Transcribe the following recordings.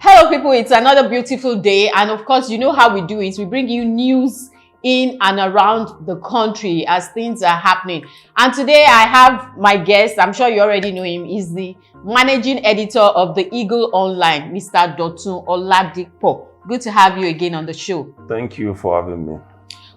Hello people, it's another beautiful day, and of course you know how we do it. We bring you news in and around the country as things are happening. And today I have my guest. I'm sure you already know him. He's the managing editor of the Eagle Online, Mr. Dotun Oladipo. Good to have you again on the show. Thank you for having me.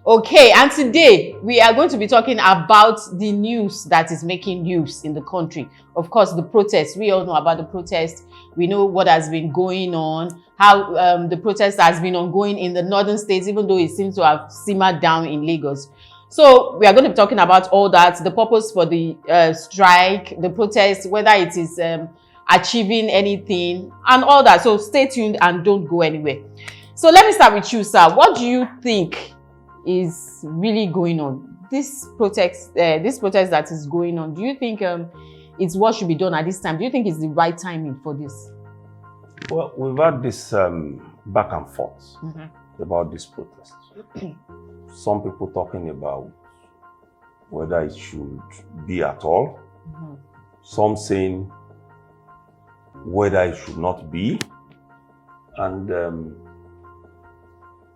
Okay, and today we are going to be talking about the news that is making news in the country. Of course, the protests. We all know about the protests. We know what has been going on, how the protest has been ongoing in the northern states, even though it seems to have simmered down in Lagos. So we are going to be talking about all that, the purpose for the strike, the protest, whether it is achieving anything and all that. So stay tuned and don't go anywhere. So let me start with you, sir. What do you think is really going on? This protest that is going on, do you think it's what should be done at this time? Do you think it's the right timing for this? Well, we've had this back and forth about this protest. Some people talking about whether it should be at all. Some saying whether it should not be. And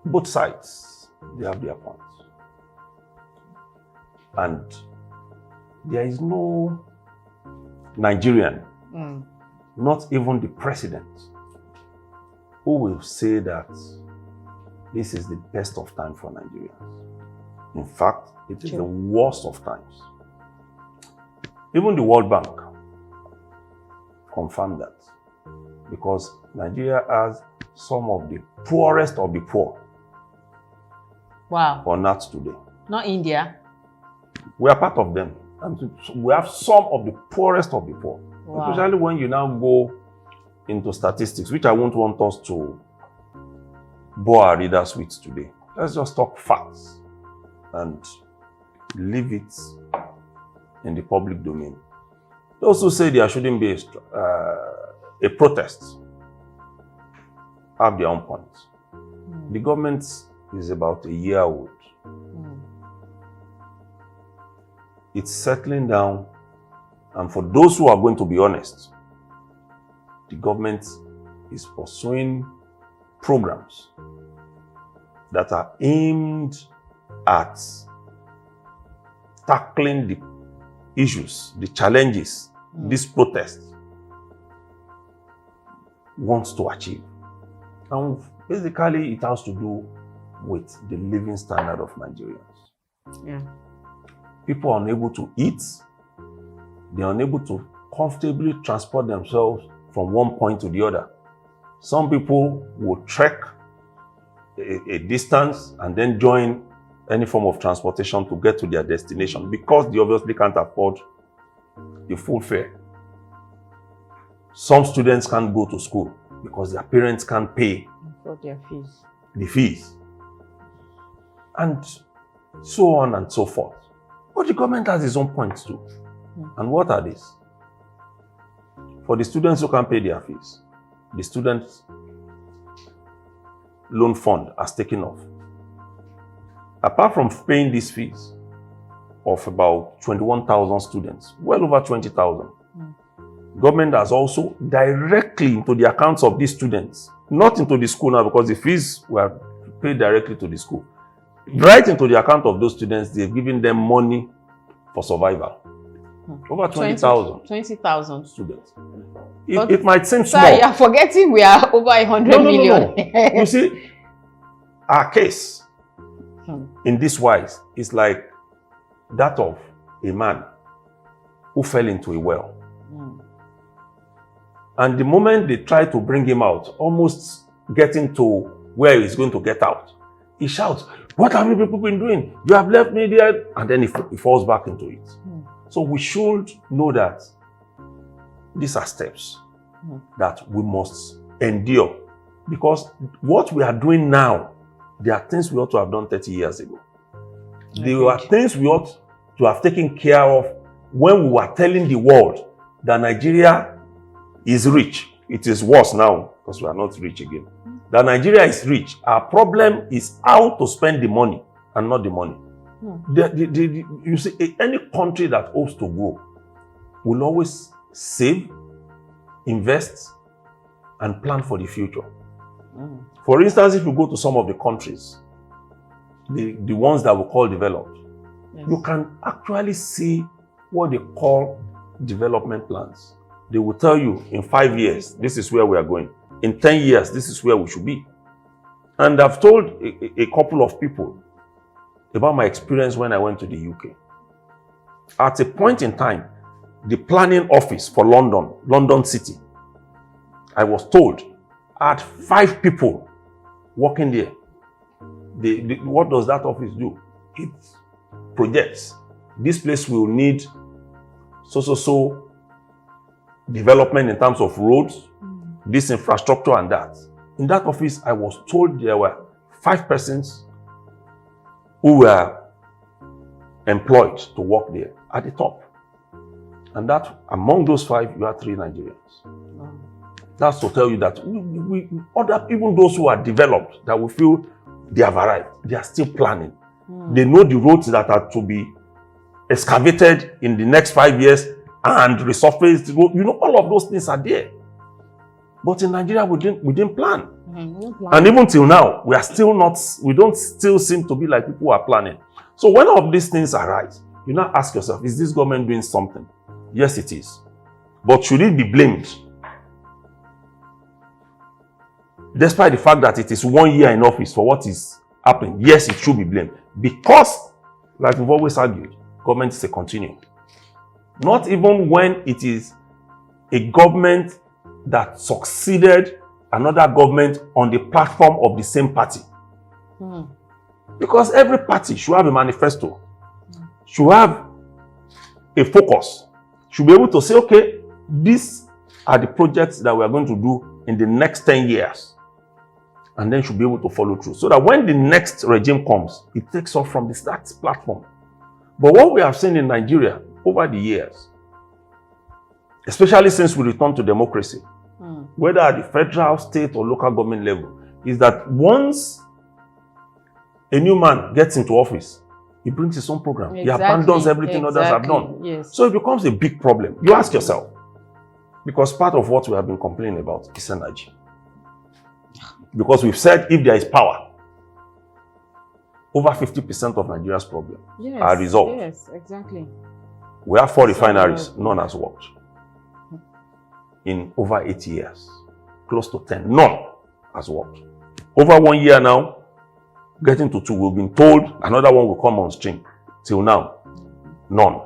both sides, they have their points. And there is no Nigerian, not even the president, who will say that this is the best of time for Nigerians. In fact, it is the worst of times. Even the World Bank confirmed that, because Nigeria has some of the poorest of the poor. Wow. On earth today. Not India. We are part of them. And we have some of the poorest of the poor. Wow. Especially when you now go into statistics, which I won't want us to bore our readers with today. Let's just talk facts and leave it in the public domain. They also say there shouldn't be a protest. Have their own points. The government is about a year old. It's settling down, and for those who are going to be honest, the government is pursuing programs that are aimed at tackling the issues, the challenges this protest wants to achieve. And basically it has to do with the living standard of Nigerians. Yeah. People are unable to eat. They are unable to comfortably transport themselves from one point to the other. Some people will trek a distance and then join any form of transportation to get to their destination because they obviously can't afford the full fare. Some students can't go to school because their parents can't pay for their fees. The fees. And so on and so forth. But the government has its own points too. And what are these? For the students who can't pay their fees, the student loan fund has taken off. Apart from paying these fees of about 21,000 students, well over 20,000, government has also directly into the accounts of these students, not into the school now because the fees were paid directly to the school. Right into the account of those students, they've given them money for survival. Over 20,000. 20,000 students. It might seem small. Sorry, you're forgetting we are over 100 million. No. You see, our case in this wise is like that of a man who fell into a well. And the moment they try to bring him out, almost getting to where he's going to get out, he shouts, "What have you people been doing? You have left me there." And then he falls back into it. So we should know that these are steps that we must endure. Because what we are doing now, there are things we ought to have done 30 years ago. There are things we ought to have taken care of when we were telling the world that Nigeria is rich. It is worse now because we are not rich again. That Nigeria is rich. Our problem is how to spend the money and not the money. You see, any country that hopes to grow will always save, invest, and plan for the future. For instance, if you go to some of the countries, the ones that we call developed, you can actually see what they call development plans. They will tell you in 5 years, this is where we are going. In 10 years, this is where we should be. And I've told a couple of people about my experience when I went to the UK. At a point in time, the planning office for London City, I was told, had 5 people working there. What does that office do? It projects. This place will need so development in terms of roads, this infrastructure and that. In that office, I was told there were 5 persons who were employed to work there at the top. And that among those 5, you are 3 Nigerians. That's to tell you that even those who are developed, that we feel they have arrived, they are still planning. They know the roads that are to be excavated in the next 5 years and resurfaced. You know, all of those things are there. But in Nigeria, we didn't plan. And even till now, we don't still seem to be like people who are planning. So when all of these things arise, you now ask yourself, is this government doing something? Yes, it is. But should it be blamed? Despite the fact that it is 1 year in office for what is happening, yes, it should be blamed. Because, like we've always argued, government is a continuum. Not even when it is a government that succeeded another government on the platform of the same party. Because every party should have a manifesto, should have a focus, should be able to say, okay, these are the projects that we are going to do in the next 10 years. And then should be able to follow through. So that when the next regime comes, it takes off from that platform. But what we have seen in Nigeria over the years, especially since we returned to democracy, whether at the federal, state, or local government level, is that once a new man gets into office, he brings his own program. He abandons everything others have done. Yes. So it becomes a big problem. You ask yourself, because part of what we have been complaining about is energy. Because we've said if there is power, over 50% of Nigeria's problems are resolved. Yes, exactly. We have 4 refineries, none has worked. In over 8 years, close to 10, none has worked. Over 1 year now, getting to 2, we've been told another one will come on stream. Till now, none.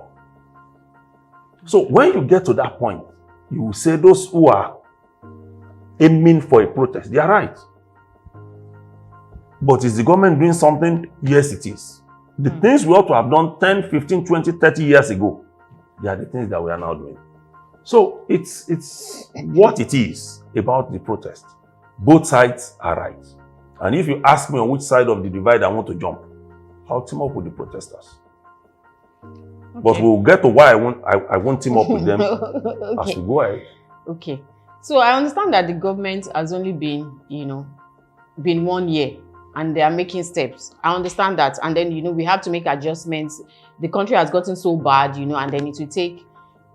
So when you get to that point, you will say those who are aiming for a protest, they are right. But is the government doing something? Yes, it is. The things we ought to have done 10, 15, 20, 30 years ago, they are the things that we are now doing. So it's what it is about the protest. Both sides are right. And if you ask me on which side of the divide I want to jump, I'll team up with the protesters. Okay. But we'll get to why I won't team up with them okay. As we go ahead. Okay. So I understand that the government has only been 1 year and they are making steps. I understand that. And then, we have to make adjustments. The country has gotten so bad, and then it will take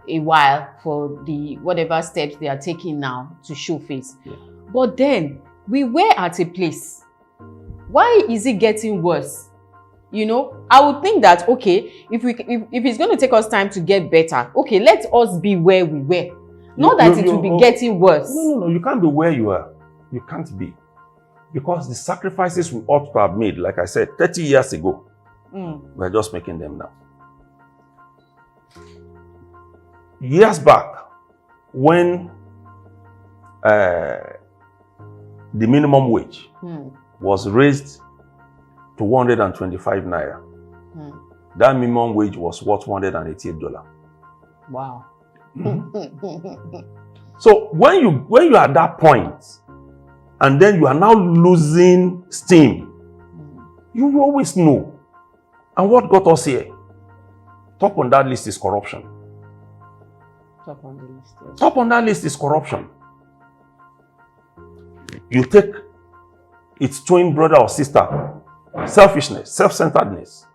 a while for the whatever steps they are taking now to show face. Yeah. But then we were at a place. Why is it getting worse? I would think that, okay, if it's going to take us time to get better, okay, let us be where we were. Not that it will be getting worse. No, you can't be where you are. You can't be. Because the sacrifices we ought to have made, like I said, 30 years ago, we're just making them now. Years back, when the minimum wage was raised to 125 naira, that minimum wage was worth $188. Wow. So when you are at that point, and then you are now losing steam, you will always know. And what got us here? Top on that list is corruption. Top on the list. Yes. Top on that list is corruption. You take its twin brother or sister, selfishness, self-centeredness.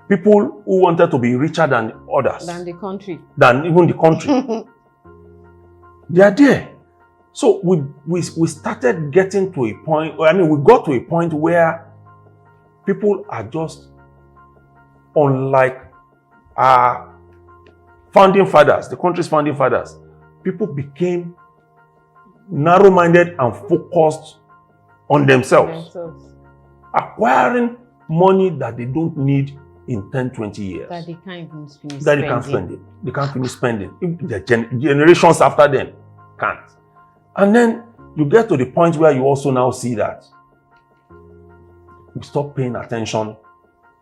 People who wanted to be richer than others. Than the country. Than even the country. They are there. So we started getting to a point, we got to a point where people are just unlike our founding fathers, the country's founding fathers. People became narrow-minded and focused on themselves. Acquiring money that they don't need in 10, 20 years. That they can't even finish that they can't spend it. They can't finish spending. The generations after them can't. And then you get to the point where you also now see that we stop paying attention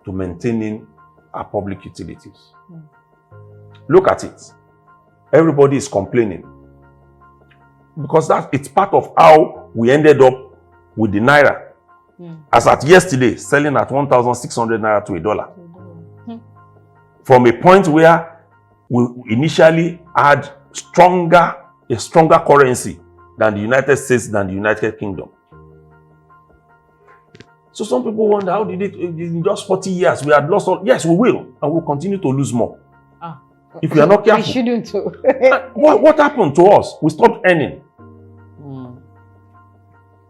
to maintaining our public utilities. Look at it. Everybody is complaining. Because it's part of how we ended up with the naira. As at yesterday, selling at 1,600 naira to $1. From a point where we initially had a stronger currency than the United States, than the United Kingdom. So some people wonder, how did it, in just 40 years, we had lost all. Yes, we will, and we'll continue to lose more. If we are not careful. We shouldn't. What happened to us? We stopped earning.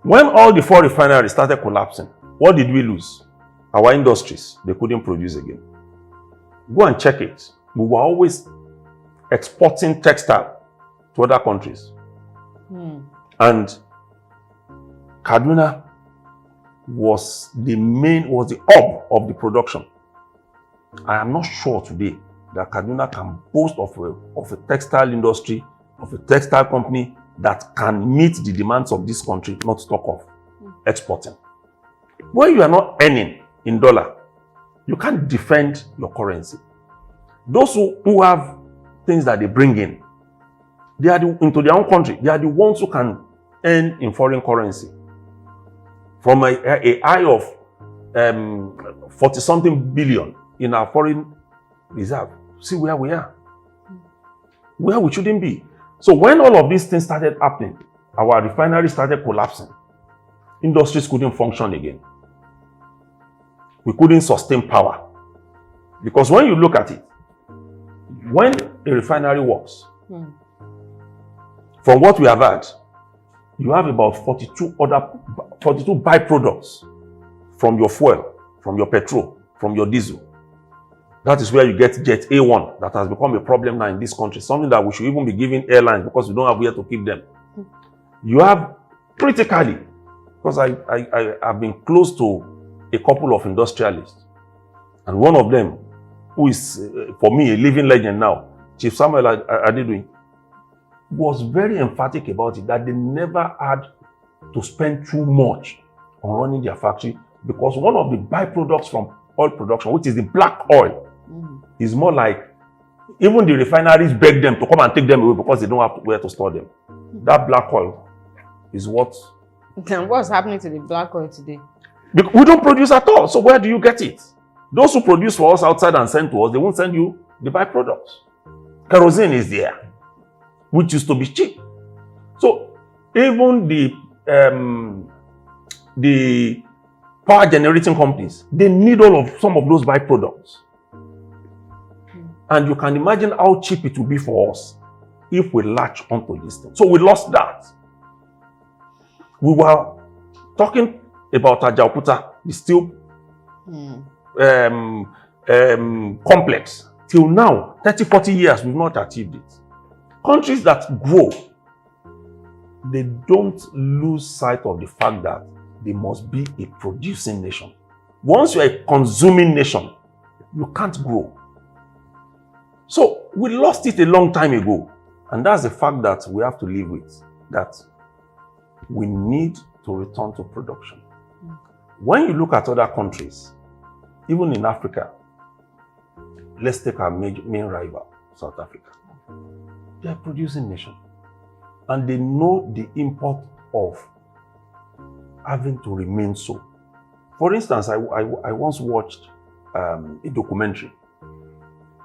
When all the 4 refineries started collapsing, what did we lose? Our industries. They couldn't produce again. Go and check it. We were always exporting textile to other countries. And Kaduna was the hub of the production. I am not sure today that Kaduna can boast of a textile industry, of a textile company that can meet the demands of this country, not to talk of exporting. When you are not earning in dollar, you can't defend your currency. Those who have things that they bring in, they are into their own country, they are the ones who can earn in foreign currency. From a high of 40-something billion in our foreign reserve. See where we are. Where we shouldn't be. So when all of these things started happening, our refineries started collapsing. Industries couldn't function again. We couldn't sustain power. Because when you look at it, when a refinery works, from what we have had, you have about 42 byproducts from your fuel, from your petrol, from your diesel. That is where you get Jet A1 that has become a problem now in this country. Something that we should even be giving airlines because we don't have where to keep them. You have critically, because I have been close to a couple of industrialists. And one of them, who is, for me, a living legend now, Chief Samuel Adedoyin, was very emphatic about it, that they never had to spend too much on running their factory, because one of the byproducts from oil production, which is the black oil, is more like even the refineries beg them to come and take them away because they don't have where to store them. That black oil is what... Then what's happening to the black oil today? Because we don't produce at all, so where do you get it? Those who produce for us outside and send to us, they won't send you the byproducts. Kerosene is there, which used to be cheap. So even the power generating companies, they need some of those byproducts. And you can imagine how cheap it will be for us if we latch onto this thing. So we lost that. We were talking about Ajaokuta, the steel complex. Till now, 30, 40 years, we've not achieved it. Countries that grow, they don't lose sight of the fact that they must be a producing nation. Once you're a consuming nation, you can't grow. So we lost it a long time ago. And that's the fact that we have to live with, that we need to return to production. When you look at other countries, even in Africa, let's take our main rival, South Africa. They are a producing nation. And they know the import of having to remain so. For instance, I once watched a documentary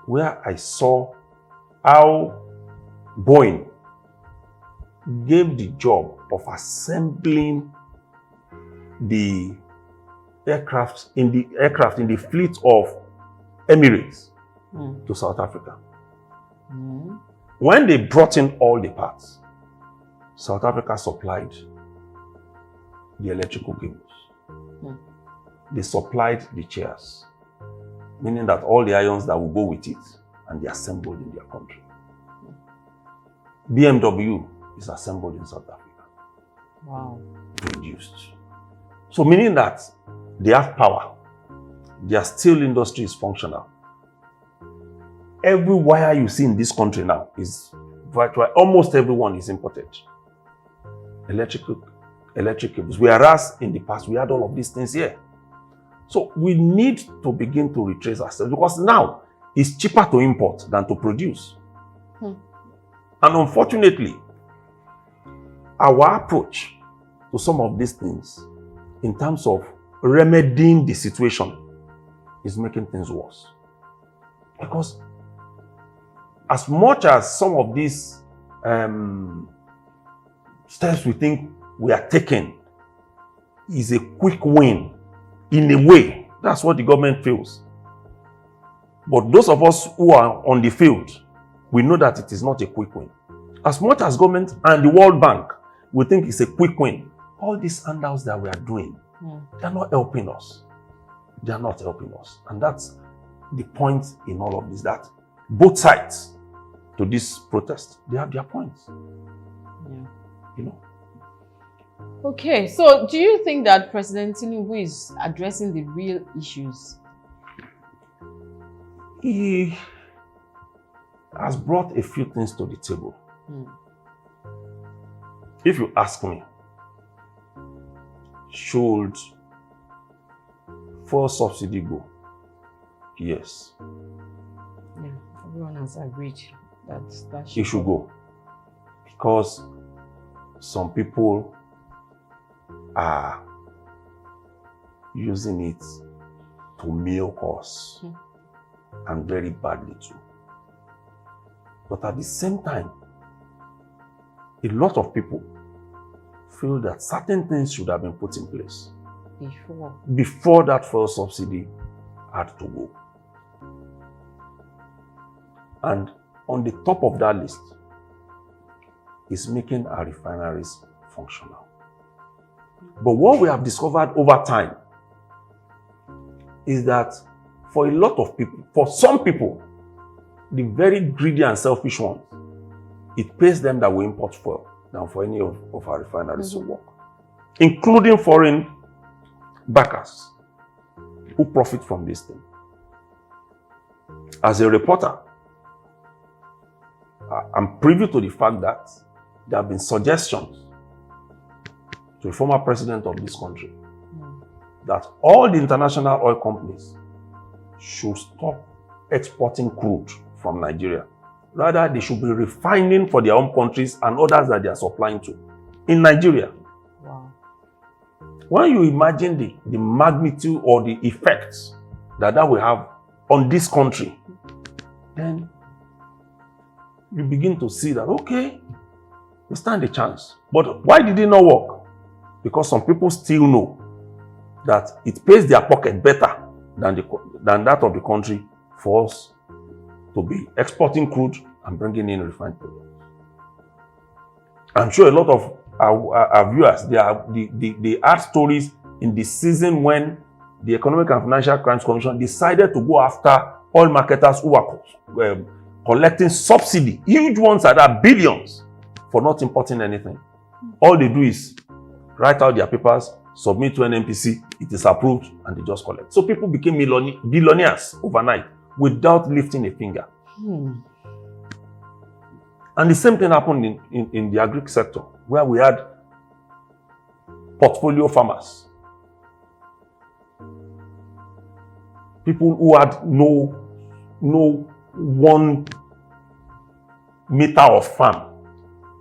where I saw how Boeing gave the job of assembling the aircraft in the fleet of Emirates to South Africa. When they brought in all the parts, South Africa supplied the electrical cables. They supplied the chairs, meaning that all the irons that will go with it, and they assembled in their country. BMW is assembled in South Africa. Wow. Produced. So meaning that they have power. Their steel industry is functional. Every wire you see in this country now is virtually, almost everyone is imported. Electric cables. Whereas in the past we had all of these things here. So we need to begin to retrace ourselves, because now it's cheaper to import than to produce. And unfortunately, our approach to some of these things in terms of remedying the situation is making things worse. Because as much as some of these steps we think we are taking is a quick win, in a way, that's what the government feels. But those of us who are on the field, we know that it is not a quick win. As much as government and the World Bank, we think it's a quick win. All these handouts that we are doing, they are not helping us. They are not helping us. And that's the point in all of this, that both sides to this protest, they have their points. You know. Okay, so do you think that President Tinubu is addressing the real issues? He has brought a few things to the table. If you ask me, should fuel subsidy go? Yes. Yeah, everyone has agreed that it should go. Because some people are using it to milk us, and very badly too. But at the same time, a lot of people feel that certain things should have been put in place before that fuel subsidy had to go. And on the top of that list is making our refineries functional. But what we have discovered over time is that for a lot of people, for some people, the very greedy and selfish ones, it pays them that we import fuel than for any of our refineries to work, including foreign backers who profit from this thing. As a reporter, I'm privy to the fact that there have been suggestions to the former president of this country that all the international oil companies should stop exporting crude from Nigeria. Rather, they should be refining for their own countries and others that they are supplying to in Nigeria. Wow. When you imagine the magnitude or the effects that will have on this country, then you begin to see that, okay, we stand a chance. But why did it not work? Because some people still know that it pays their pocket better than that of the country for us to be exporting crude and bringing in refined products. I'm sure a lot of our viewers, they add stories in the season when the Economic and Financial Crimes Commission decided to go after oil marketers who are collecting subsidy, huge ones that are billions, for not importing anything. All they do is write out their papers, submit to an NPC, it is approved, and they just collect. So people became billionaires overnight without lifting a finger. And the same thing happened in the agri sector, where we had portfolio farmers. People who had no 1 meter of farm,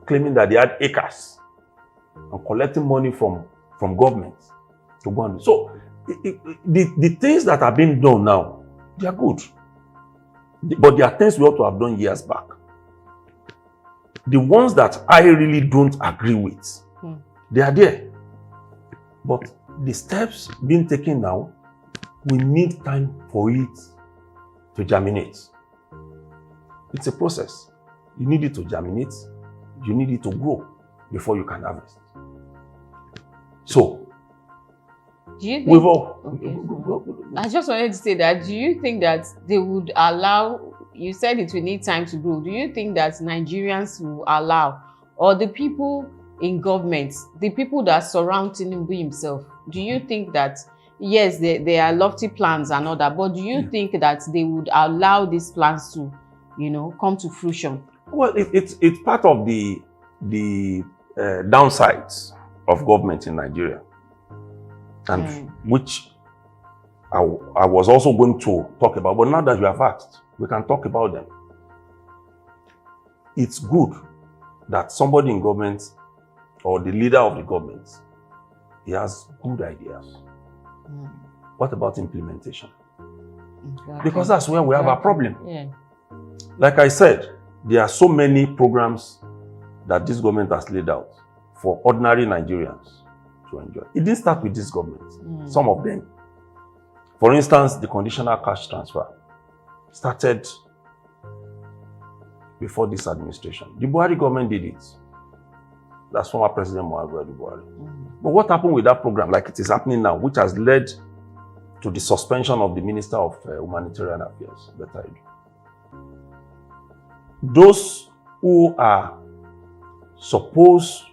claiming that they had acres and collecting money from government to go and do. So the things that are being done now, they are good. But there are things we ought to have done years back. The ones that I really don't agree with, they are there. But the steps being taken now, we need time for it to germinate. It's a process. You need it to germinate. You need it to grow before you can harvest. So, do you think, we've all... Okay. I just wanted to say that, do you think that they would allow, you said it will need time to grow, do you think that Nigerians will allow, or the people in government, the people that surround Tinubu himself, do you think that, yes, there are lofty plans and all that, but do you think that they would allow these plans to, you know, come to fruition? Well, it's part of the downsides of government in Nigeria, and which I was also going to talk about, but now that you have asked, we can talk about them. It's good that somebody in government or the leader of the government, he has good ideas. What about implementation? Exactly. Because that's where we have a problem. Yeah. Like I said, there are so many programs that this government has laid out for ordinary Nigerians to enjoy. It didn't start with this government. Some of them. For instance, the conditional cash transfer started before this administration. The Buhari government did it. That's former President Muhammadu Buhari. But what happened with that program, like it is happening now, which has led to the suspension of the Minister of Humanitarian Affairs, those who are supposed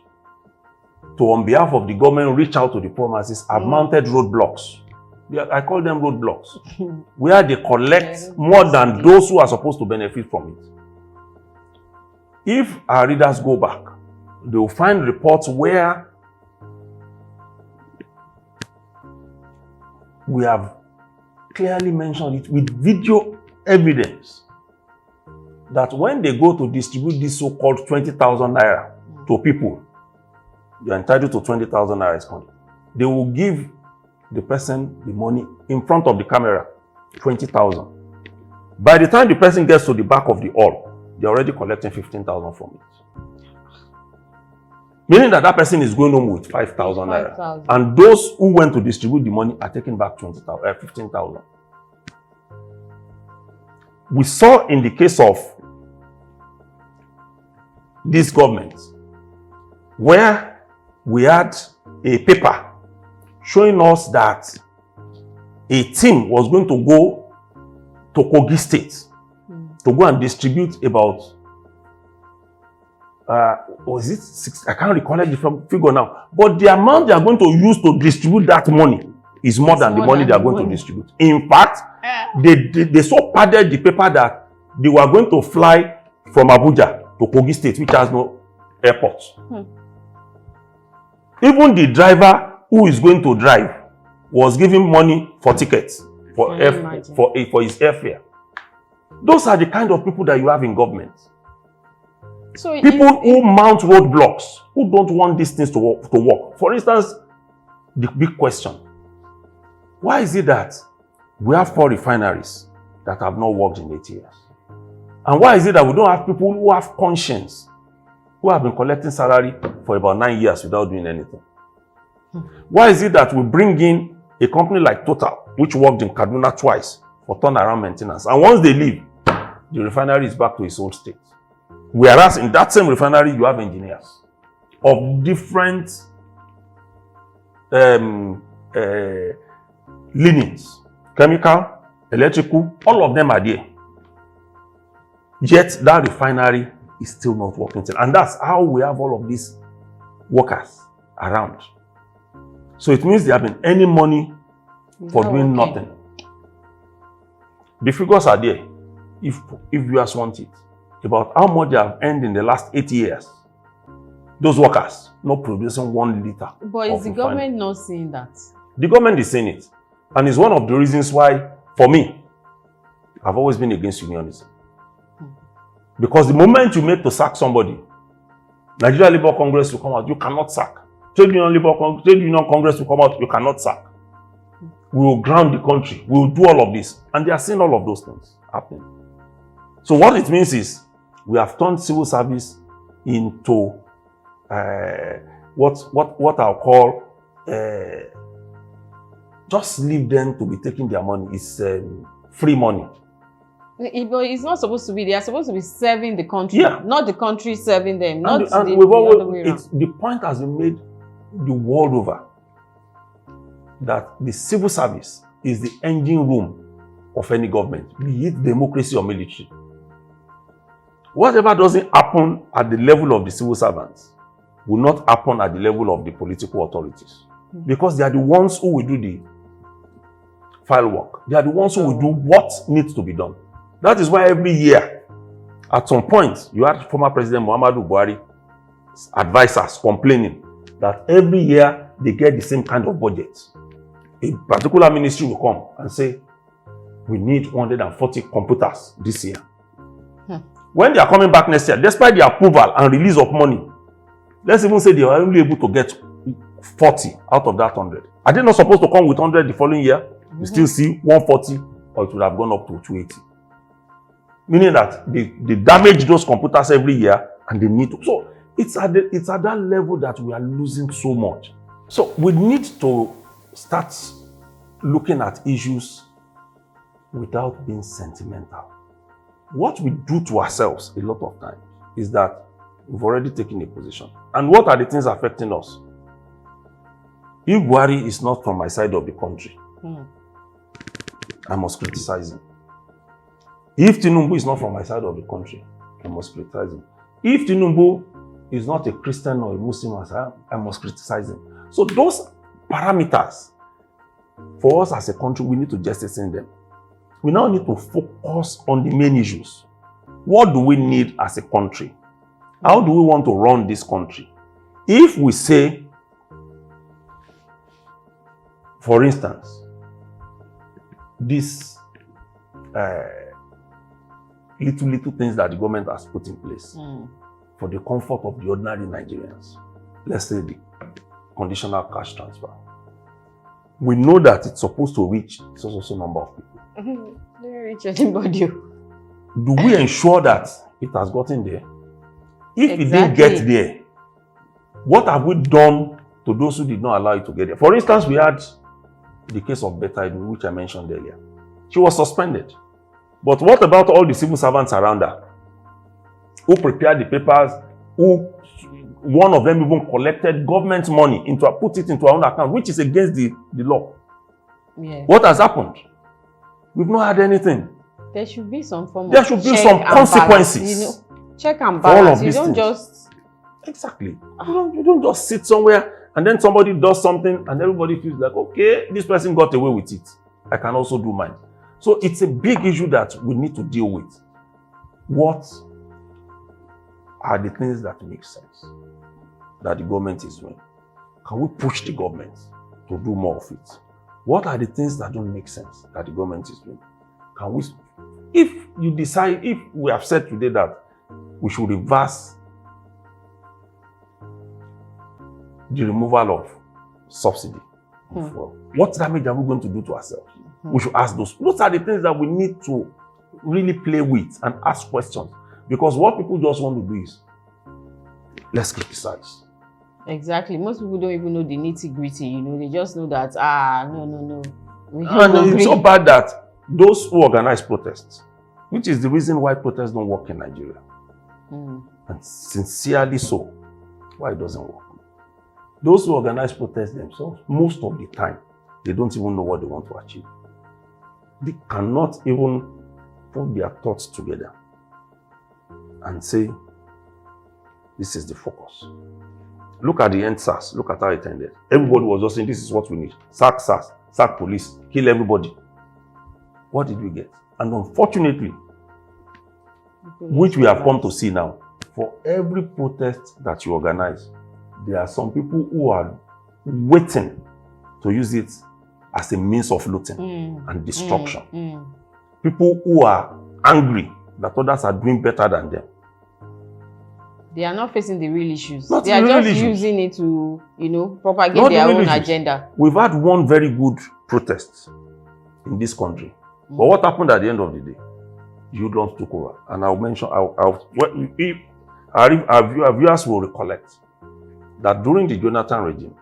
to, on behalf of the government, reach out to the poor masses have mounted roadblocks. I call them roadblocks, where they collect more than those who are supposed to benefit from it. If our readers go back, they will find reports where we have clearly mentioned it with video evidence that when they go to distribute this so-called 20,000 naira to people, you're entitled to 20,000 naira. They will give the person the money in front of the camera, 20,000. By the time the person gets to the back of the hall, they're already collecting 15,000 from it. Meaning that person is going home with 5,000 naira. And those who went to distribute the money are taking back 15,000. We saw in the case of this government, where we had a paper showing us that a team was going to go to Kogi State to go and distribute about, was it 6? I can't recall the figure now. But the amount they are going to use to distribute that money is more than the money they are going to distribute. In fact, they so padded the paper that they were going to fly from Abuja to Kogi State, which has no airport. Even the driver who is going to drive was giving money for tickets, for his airfare. Those are the kind of people that you have in government. So people who mount roadblocks, who don't want these things to work. For instance, the big question, why is it that we have 4 refineries that have not worked in 8 years? And why is it that we don't have people who have conscience, who have been collecting salary for about 9 years without doing anything? Why is it that we bring in a company like Total, which worked in Kaduna twice for turnaround maintenance, and once they leave, the refinery is back to its old state? Whereas in that same refinery, you have engineers of different leanings, chemical, electrical, all of them are there. Yet that refinery is still not working. And that's how we have all of these workers around. So it means they have been earning money for doing nothing. The figures are there, if viewers want it, about how much they have earned in the last 8 years. Those workers not producing 1 liter. But is the government not seeing that? The government is seeing it. And it's one of the reasons why, for me, I've always been against unionism. Because the moment you make to sack somebody, Nigeria Labour Congress will come out, you cannot sack. Trade Union Congress will come out, you cannot sack. We will ground the country. We will do all of this. And they are seeing all of those things happening. So what it means is, we have turned civil service into what I'll call just leave them to be taking their money. It's free money. But it's not supposed to be. They are supposed to be serving the country, Yeah. not the country serving them. Not And the, we've the always, other way around. the point has been made the world over that the civil service is the engine room of any government, be it democracy or military. Whatever doesn't happen at the level of the civil servants will not happen at the level of the political authorities. Because they are the ones who will do the file work. They are the ones who will do what needs to be done. That is why every year, at some point, you had former President Muhammadu Buhari's advisors complaining that every year they get the same kind of budget. A particular ministry will come and say, we need 140 computers this year. When they are coming back next year, despite the approval and release of money, let's even say they are only able to get 40 out of that 100. Are they not supposed to come with 100 the following year? You still see 140, or it would have gone up to 280. Meaning that they damage those computers every year and they need to. So it's at that level that we are losing so much. So we need to start looking at issues without being sentimental. What we do to ourselves a lot of times is that we've already taken a position. And what are the things affecting us? If Buhari is not from my side of the country, I must criticize him. If Tinubu is not from my side of the country, I must criticize him. If Tinubu is not a Christian or a Muslim, I must criticize him. So those parameters, for us as a country, we need to jettison them. We now need to focus on the main issues. What do we need as a country? How do we want to run this country? If we say, for instance, these little things that the government has put in place for the comfort of the ordinary Nigerians, let's say the conditional cash transfer, we know that it's supposed to reach so number of people. Don't reach anybody. Do we ensure that it has gotten there? If it didn't get there, what have we done to those who did not allow it to get there? For instance, we had the case of Beta, which I mentioned earlier. She was suspended. But what about all the civil servants around her who prepared the papers, who one of them even collected government money put it into her own account, which is against the law? Yeah. What has happened? We've not had anything. There should be some form There of should be some consequences. Check and for all balance. of You these don't things. just... Exactly. You don't just sit somewhere and then somebody does something and everybody feels like, okay, this person got away with it. I can also do mine. So it's a big issue that we need to deal with. What are the things that make sense that the government is doing? Can we push the government to do more of it? What are the things that don't make sense that the government is doing? Can we, if you decide, if we have said today that we should reverse the removal of subsidy, well, what damage are we going to do to ourselves? We should ask those. Those are the things that we need to really play with and ask questions. Because what people just want to do is, let's criticize. Exactly. Most people don't even know the nitty-gritty, They just know that, no. And it's so bad that those who organize protests, which is the reason why protests don't work in Nigeria, and sincerely so, why it doesn't work. Those who organize protests themselves, most of the time, they don't even know what they want to achieve. They cannot even put their thoughts together and say, this is the focus. Look at the end SARS. Look at how it ended. Everybody was just saying, this is what we need. Sack SARS, sack police, kill everybody. What did we get? And unfortunately, which we have come to see now, for every protest that you organize, there are some people who are waiting to use it as a means of looting and destruction. People who are angry that others are doing better than them. They are not facing the real issues. Not They are the real just issues. using it to, propagate Not their the real own issues. agenda. We've had one very good protest in this country. But what happened at the end of the day? You don't took over. And I'll mention, our viewers will recollect that during the Jonathan regime,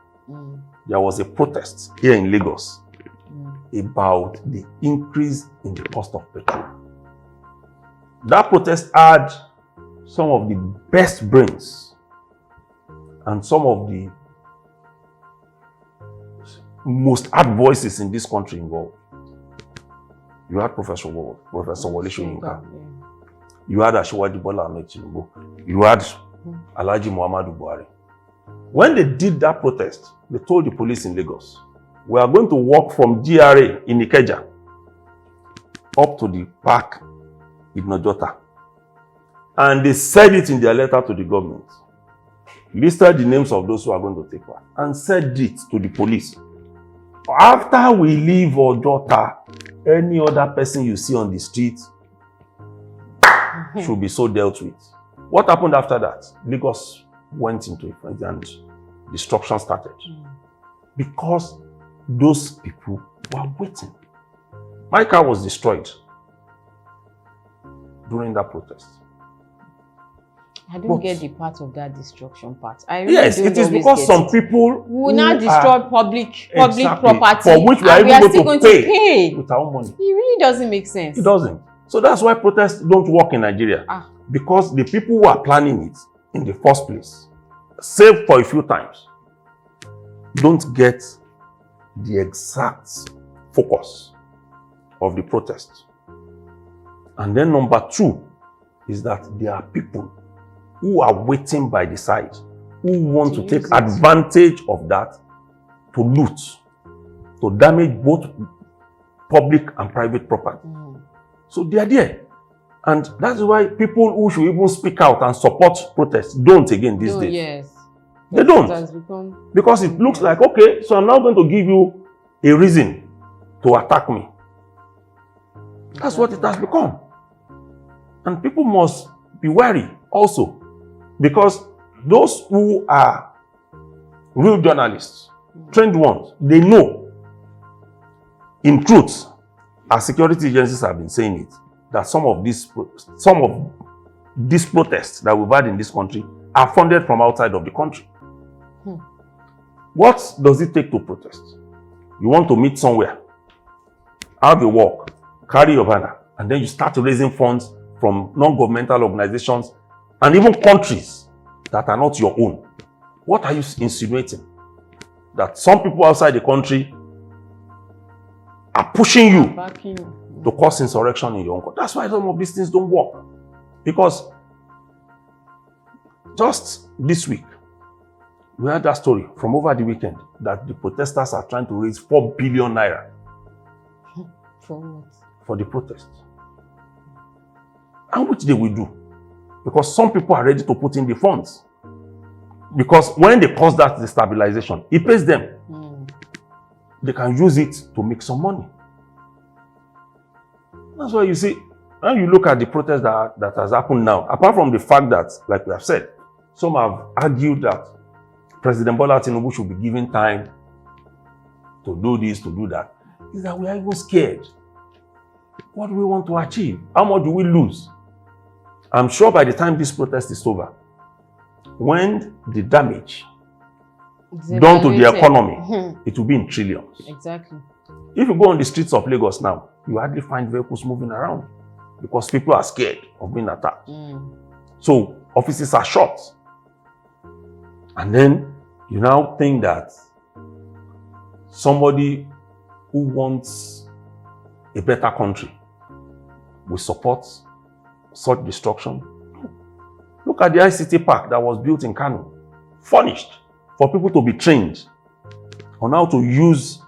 there was a protest here in Lagos about the increase in the cost of petrol. That protest had some of the best brains and some of the most hard voices in this country involved. You had Professor Wole Soyinka. You had Asiwaju Bola Ahmed Tinubu. You had Alhaji Muhammadu Buhari. When they did that protest, they told the police in Lagos, we are going to walk from GRA in Ikeja up to the park in Nojota. And they said it in their letter to the government. Listed the names of those who are going to take part and said it to the police. After we leave Ojota, any other person you see on the street should be so dealt with. What happened after that? Lagos went into a frenzy and destruction started. Because those people were waiting. My car was destroyed during that protest. I don't get the part of that destruction part. I really yes, it is because some people will not destroy public property, for which we are even still going to pay with our own money. It really doesn't make sense. It doesn't. So that's why protests don't work in Nigeria. Because the people who are planning it in the first place, save for a few times, don't get the exact focus of the protest. And then number two is that there are people who are waiting by the side, who want to take advantage of that to loot, to damage both public and private property. So they are there. And that's why people who should even speak out and support protests don't again these days. Yes. They don't. Because it looks like, okay, so I'm now going to give you a reason to attack me. That's what it has become. And people must be wary also. Because those who are real journalists, trained ones, they know, in truth, as security agencies have been saying it, that some of these protests that we've had in this country are funded from outside of the country. What does it take to protest? You want to meet somewhere, have a walk, carry your banner, and then you start raising funds from non-governmental organizations and even countries that are not your own. What are you insinuating? That some people outside the country are pushing you to cause insurrection in your own country. That's why some of these things don't work. Because just this week, we had that story from over the weekend that the protesters are trying to raise 4 billion naira. For what? For the protest. And which they will do. Because some people are ready to put in the funds. Because when they cause that destabilization, it pays them. They can use it to make some money. That's why you see, when you look at the protest that has happened now, apart from the fact that, like we have said, some have argued that President Bola Tinubu should be given time to do this, to do that, is that we are even scared. What do we want to achieve? How much do we lose? I'm sure by the time this protest is over, when the damage done to the economy, it will be in trillions. Exactly. If you go on the streets of Lagos now, you hardly find vehicles moving around because people are scared of being attacked. So offices are shut. And then you now think that somebody who wants a better country will support such destruction. Look at the ICT park that was built in Kano, furnished for people to be trained on how to use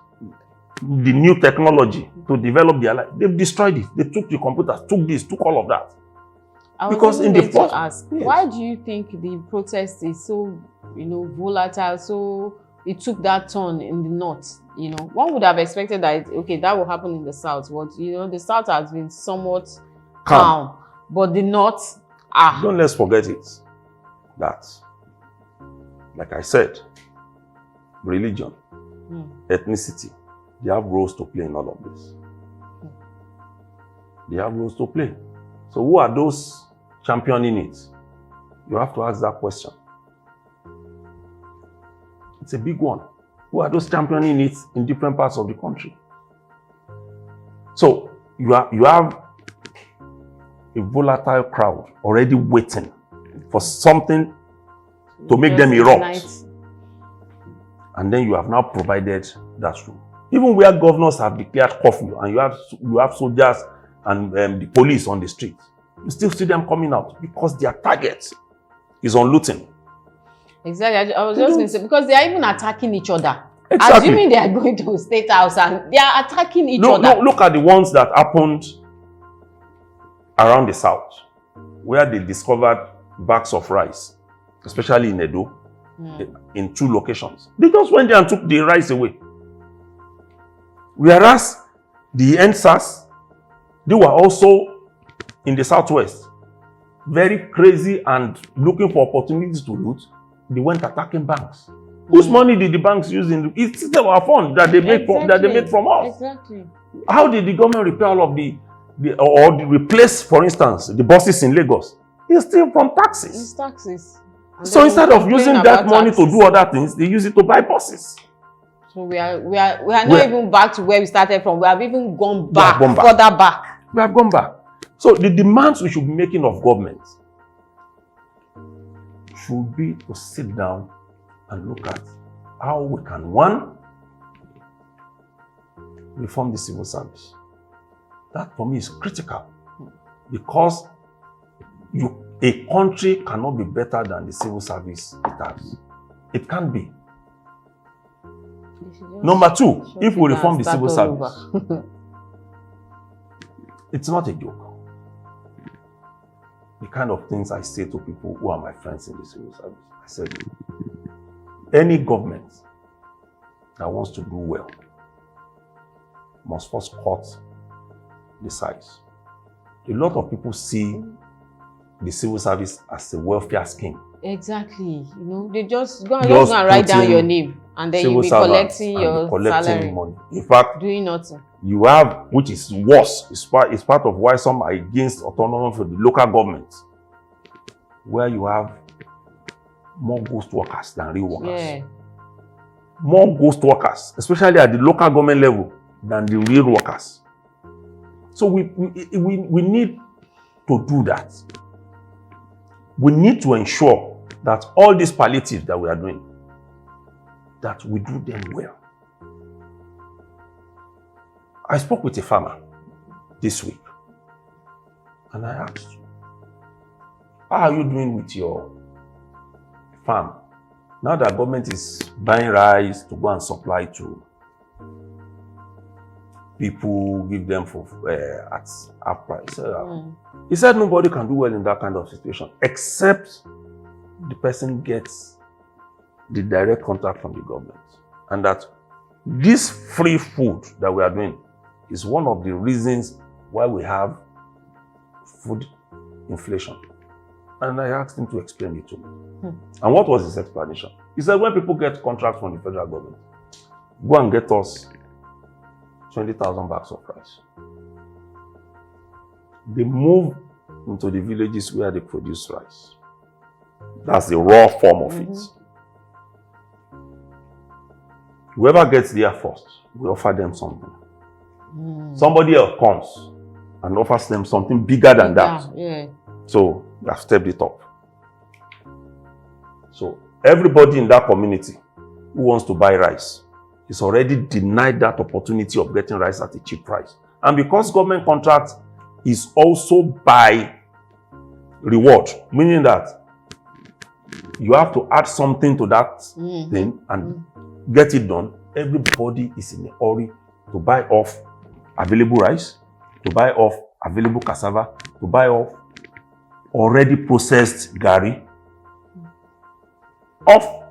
the new technology to develop their life. They've destroyed it. They took the computers, took this, took all of that. Because in the first, ask, yes. Why do you think the protest is so, volatile? So it took that turn in the north. One would have expected that that will happen in the south. But the south has been somewhat calm. But the north, don't let's forget it. That, like I said, religion, ethnicity, they have roles to play in all of this. They have roles to play. So who are those championing it? You have to ask that question. It's a big one. Who are those championing it in different parts of the country? So you have a volatile crowd already waiting for something to make Just them erupt. ignite. And then you have now provided that room. Even where governors have declared curfew and you have soldiers and the police on the streets, you still see them coming out because their target is on looting. Exactly. I was just going to say, because they are even attacking each other. Exactly. Assuming they are going to State House and they are attacking each other. No, look at the ones that happened around the south, where they discovered bags of rice, especially in Edo, in 2 locations. They just went there and took the rice away. Whereas the NSAS, they were also in the southwest, very crazy and looking for opportunities to loot. They went attacking banks. Whose money did the banks use in? It's our fund that they made from us. Exactly. How did the government repair all of or replace, for instance, the buses in Lagos? It's still from taxes. It's taxes. And So instead of using that money taxes to do other things, they use it to buy buses. So we are not even back to where we started from. We have even gone back, further back. We have gone back. So the demands we should be making of government should be to sit down and look at how we can, 1, reform the civil service. That for me is critical, because a country cannot be better than the civil service it has. It can't be. Number 2, if we reform the civil service, it's not a joke. The kind of things I say to people who are my friends in the civil service, I said, any government that wants to do well must first cut the size. A lot of people see the civil service as a welfare scheme. Exactly. They just go and write down your name, and then you'll be collecting your salary. Money. In fact, doing nothing. You have, which is worse, it's part of why some are against autonomy for the local government, where you have more ghost workers than real workers. Yeah. More ghost workers, especially at the local government level, than the real workers. So we need to do that. We need to ensure that all these palliatives that we are doing, that we do them well. I spoke with a farmer this week, and I asked, how are you doing with your farm? Now that government is buying rice to go and supply to people, give them for at half price. He said nobody can do well in that kind of situation, except the person gets the direct contact from the government. And that this free food that we are doing is one of the reasons why we have food inflation. And I asked him to explain it to me. And what was his explanation? He said, when people get contracts from the federal government, go and get us 20,000 bags of rice. They move into the villages where they produce rice. That's the raw form of it. Whoever gets there first, we offer them something. Somebody else comes and offers them something bigger than that. Yeah. So they have stepped it up. So everybody in that community who wants to buy rice is already denied that opportunity of getting rice at a cheap price. And because government contract is also by reward, meaning that you have to add something to that thing and get it done, everybody is in a hurry to buy off available rice, to buy off available cassava, to buy off already processed gari off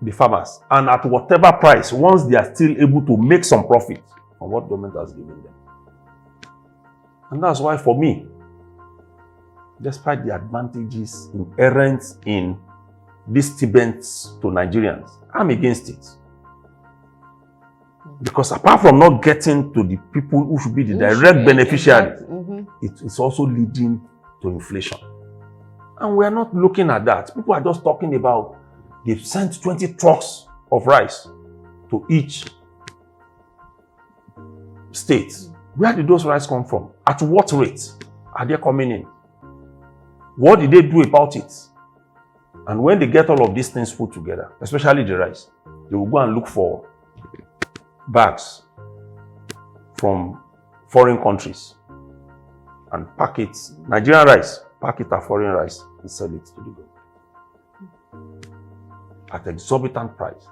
the farmers, and at whatever price, once they are still able to make some profit from what government has given them. And that's why for me, despite the advantages inherent in these stipends to Nigerians, I'm against it. Because apart from not getting to the people who should be the direct beneficiary, it's also leading to inflation. And we are not looking at that. People are just talking about they've sent 20 trucks of rice to each state. Where did those rice come from? At what rate? are they coming in? What did they do about it? And when they get all of these things put together, especially the rice, they will go and look for bags from foreign countries and pack it, Nigerian rice, pack it as foreign rice and sell it to the government at exorbitant price.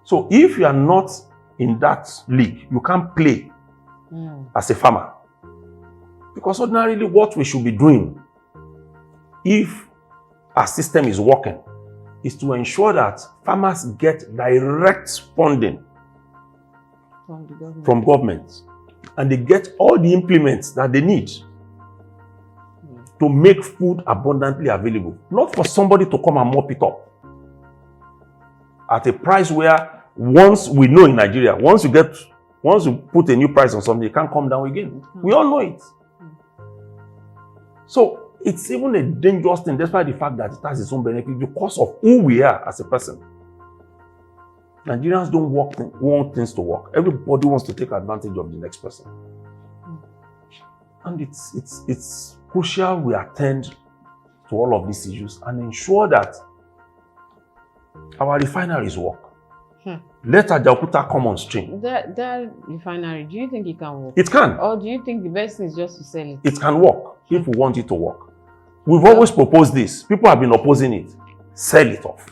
So if you are not in that league, you can't play as a farmer. Because ordinarily what we should be doing, if our system is working, is to ensure that farmers get direct funding from government, and they get all the implements that they need to make food abundantly available. Not for somebody to come and mop it up at a price where, once we know in Nigeria, once you put a new price on something, it can't come down again. We all know it. So it's even a dangerous thing, despite the fact that it has its own benefit, because of who we are as a person. Nigerians don't want things to work. Everybody wants to take advantage of the next person. And it's crucial we attend to all of these issues and ensure that our refineries work. Let Ajaokuta come on stream. That refinery, do you think it can work? It can. Or do you think the best thing is just to sell it? It can work if we want it to work. We've always proposed this. People have been opposing it. Sell it off.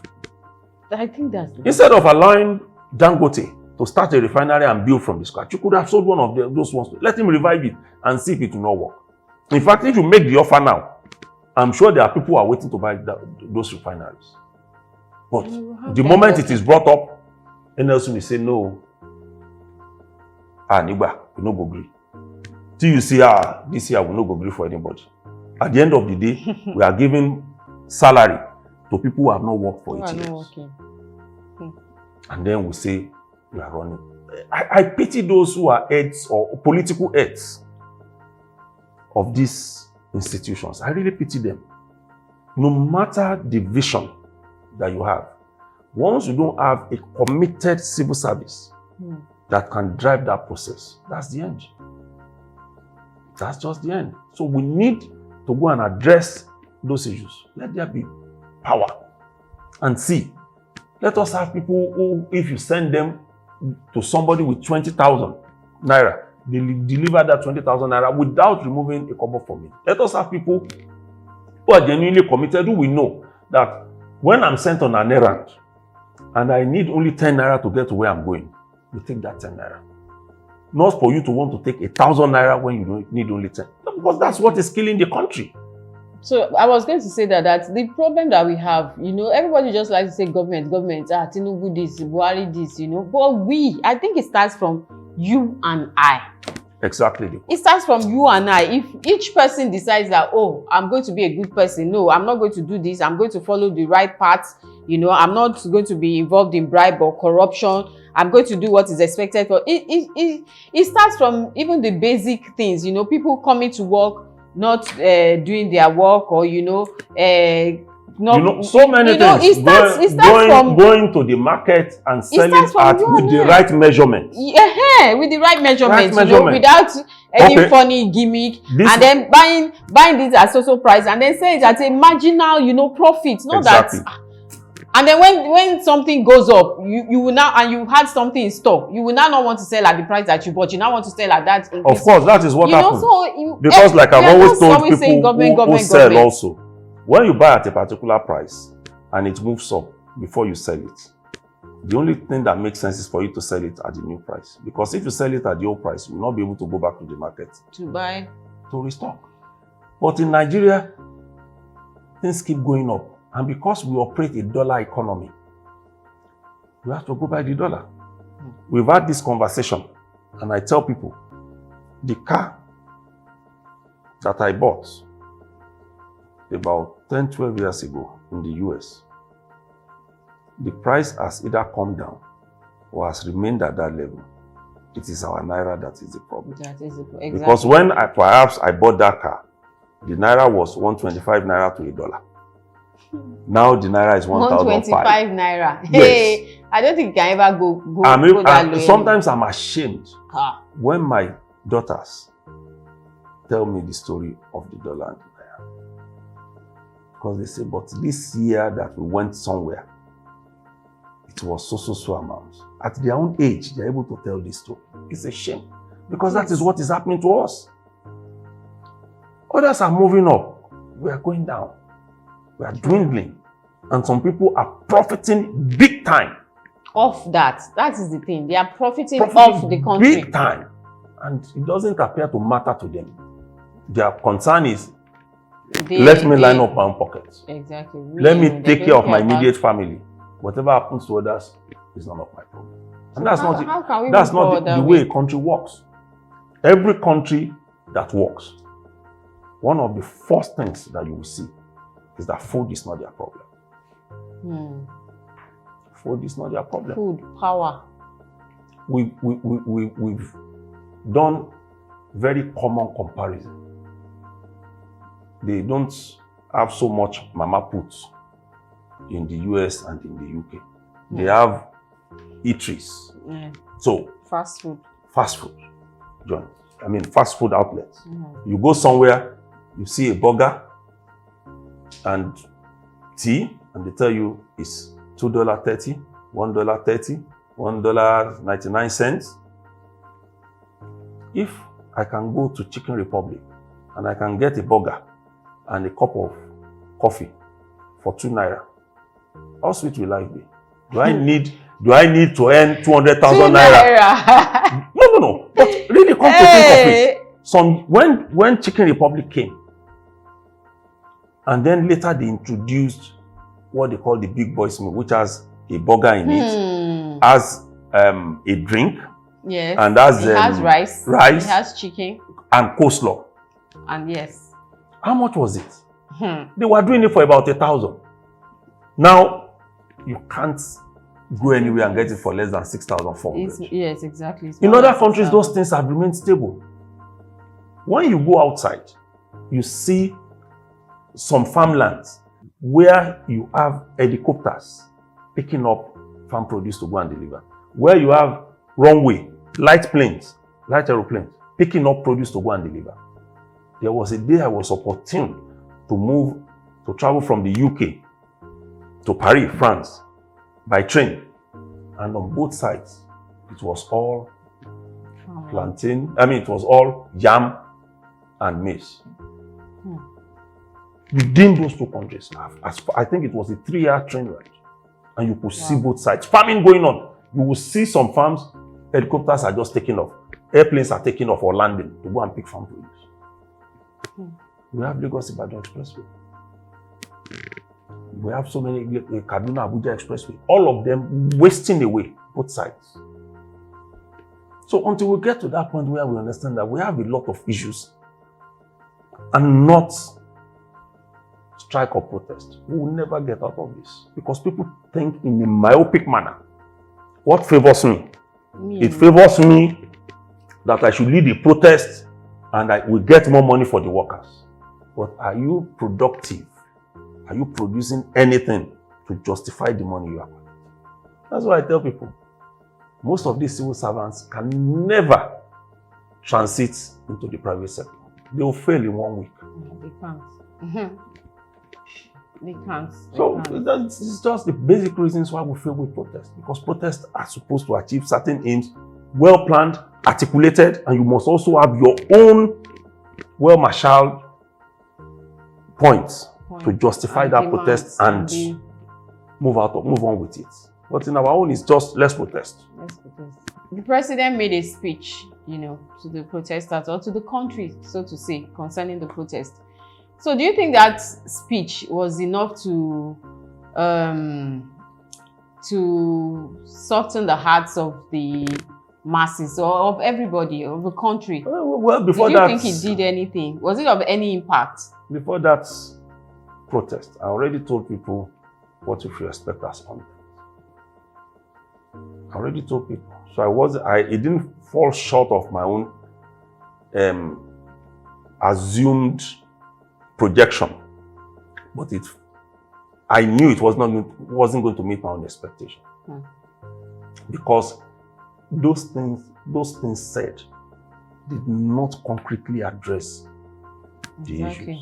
I think that's the Instead of allowing Dangote to start a refinery and build from the scratch, you could have sold one of those ones. Let him revive it and see if it will not work. In fact, if you make the offer now, I'm sure there are people who are waiting to buy those refineries. But the moment it is brought up, NLC will say no. Nigba, we no go agree. Till you see, this year we no go agree for anybody. At the end of the day, we are giving salary to people who have not worked for 8 years. And then we say we are running. I pity those who are heads or political heads of these institutions. I really pity them. No matter the vision that you have, once you don't have a committed civil service that can drive that process, that's the end. That's just the end. So we need to go and address those issues. Let there be power. And see, let us have people who, if you send them to somebody with 20,000 naira, they deliver that 20,000 naira without removing a kobo from it. Let us have people who are genuinely committed, who we know that when I'm sent on an errand and I need only 10 naira to get to where I'm going, we take that 10 naira. Not for you to want to take 1,000 naira when you don't need only 10. Because that's what is killing the country. So I was going to say that the problem that we have, everybody just likes to say government, Tinubu this, Buhari this, But I think it starts from you and I. Exactly. It starts from you and I. If each person decides that, oh, I'm going to be a good person. No, I'm not going to do this. I'm going to follow the right path. I'm not going to be involved in bribe or corruption. I'm going to do what is expected. It starts from even the basic things, people coming to work, not doing their work, or so many things. It starts from going to the market and selling with the right measurement. Yeah, with the right measurement, without any funny gimmick, and then buying this at social price, and then sell it at a marginal, profit. Not exactly. That. And then when something goes up, you will now, and you had something in stock, you will now not want to sell at the price that you bought. You now want to sell at that. Of course, that is what happens. Because like I've always told people who sell also, when you buy at a particular price and it moves up before you sell it, the only thing that makes sense is for you to sell it at the new price. Because if you sell it at the old price, you will not be able to go back to the market to restock. But in Nigeria, things keep going up. And because we operate a dollar economy, we have to go by the dollar. We've had this conversation, and I tell people, the car that I bought about 10, 12 years ago in the US, the price has either come down or has remained at that level. It is our naira that is the problem. Exactly. Because when I bought that car, the naira was 125 naira to $1. Now the naira is 1,005 naira. Yes. Hey, I don't think you can ever go that low. Sometimes I'm ashamed when my daughters tell me the story of the dollar and the naira. Because they say, but this year that we went somewhere, it was so amount. At their own age, they're able to tell this story. It's a shame. Because that is what is happening to us. Others are moving up. We are going down. We are dwindling. And some people are profiting big time. Off that. That is the thing. They are profiting off the country. Big time. And it doesn't appear to matter to them. Their concern is, let me line up my own pockets. Exactly. Let me take care of my immediate family. Whatever happens to others is none of my problem. And that's not the way a country works. Every country that works, one of the first things that you will see is that food is not their problem. Food is not their problem. Food, power. We've done very common comparison. They don't have so much mama puts in the US and in the UK. They have eateries. So fast food. Fast food. John. I mean fast food outlets. You go somewhere, you see a burger and tea, and they tell you it's $2.30, $1.30, $1.99. If I can go to Chicken Republic and I can get a burger and a cup of coffee for €2, how sweet will life be? Do I need to earn 200,000 naira? No. But really, come to think of it, when Chicken Republic came, and then later they introduced what they call the big boys meal, which has a burger in it, has a drink, yes, and it has rice, it has chicken, and coleslaw. And yes. How much was it? They were doing it for about 1,000. Now you can't go anywhere and get it for less than 6,400. Yes, exactly. In other countries, those things have remained stable. When you go outside, you see some farmlands where you have helicopters picking up farm produce to go and deliver. Where you have runway, light aeroplanes picking up produce to go and deliver. There was a day I was opportune to travel from the UK to Paris, France, by train. And on both sides, it was all plantain. It was all yam and maize. Within those two countries, I think it was a 3-year train ride. And you could see both sides. Farming going on. You will see some farms, helicopters are just taking off. Airplanes are taking off or landing to go and pick farm produce. We have Lagos-Ibadan Expressway. We have so many Kaduna-Abuja Expressway. All of them wasting away, both sides. So until we get to that point where we understand that we have a lot of issues and not strike or protest, we will never get out of this. Because people think in a myopic manner. What favors me? It favors me that I should lead a protest and I will get more money for the workers. But are you productive? Are you producing anything to justify the money you have? That's why I tell people, most of these civil servants can never transit into the private sector. They will fail in 1 week. They can't. They can't. So that's just the basic reasons why we fail with protest. Because protests are supposed to achieve certain aims, well planned, articulated, and you must also have your own well-marshaled points to justify that protest and move on with it. But in our own, it's just let's protest. Let's protest. The president made a speech, to the protesters or to the country, so to say, concerning the protest. So do you think that speech was enough to soften the hearts of the masses or of everybody, of the country? Well, before that, do you think it did anything? Was it of any impact? Before that protest, I already told people what you should expect as content. I already told people. So it didn't fall short of my own assumed projection, but I knew it wasn't going to meet my own expectation. Because those things said did not concretely address the issues.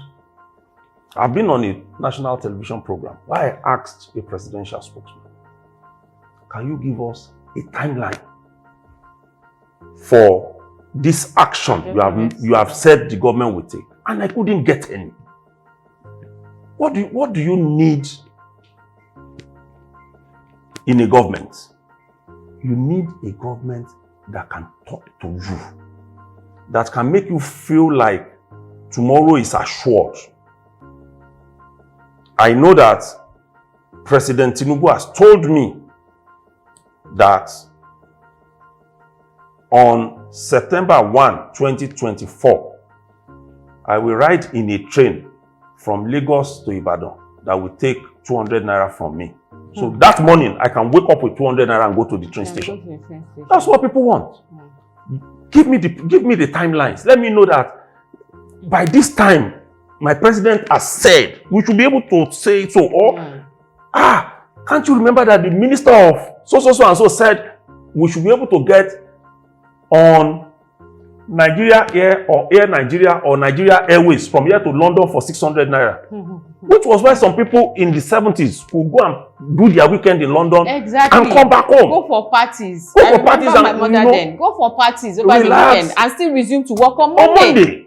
I've been on a national television program where I asked a presidential spokesman, can you give us a timeline for this action you have said the government will take? And I couldn't get any. What do you need in a government? You need a government that can talk to you, that can make you feel like tomorrow is assured. I know that President Tinubu has told me that on September 1, 2024, I will ride in a train from Lagos to Ibadan that will take 200 naira from me. So that morning, I can wake up with 200 naira and go to the train station. That's what people want. Give me the timelines. Let me know that by this time, my president has said, we should be able to say so. Or, can't you remember that the minister of so said we should be able to get on Nigeria Air or Air Nigeria or Nigeria Airways from here to London for 600 naira. Which was why some people in the 70s could go and do their weekend in London and come back home. Go for parties. I remember my mother then. Go for parties over the weekend and still resume to work on Monday.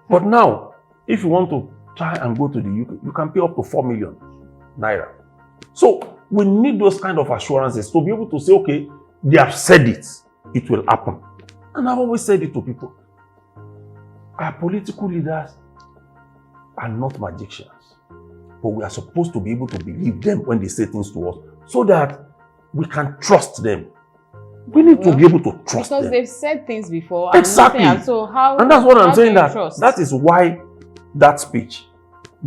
But now, if you want to try and go to the UK, you can pay up to 4 million naira. So we need those kind of assurances to be able to say, okay, they have said it, it will happen. And I've always said it to people. Our political leaders are not magicians, but we are supposed to be able to believe them when they say things to us so that we can trust them. We need to be able to trust them. Because they've said things before. Exactly. And so and that's what I'm saying, that is why that speech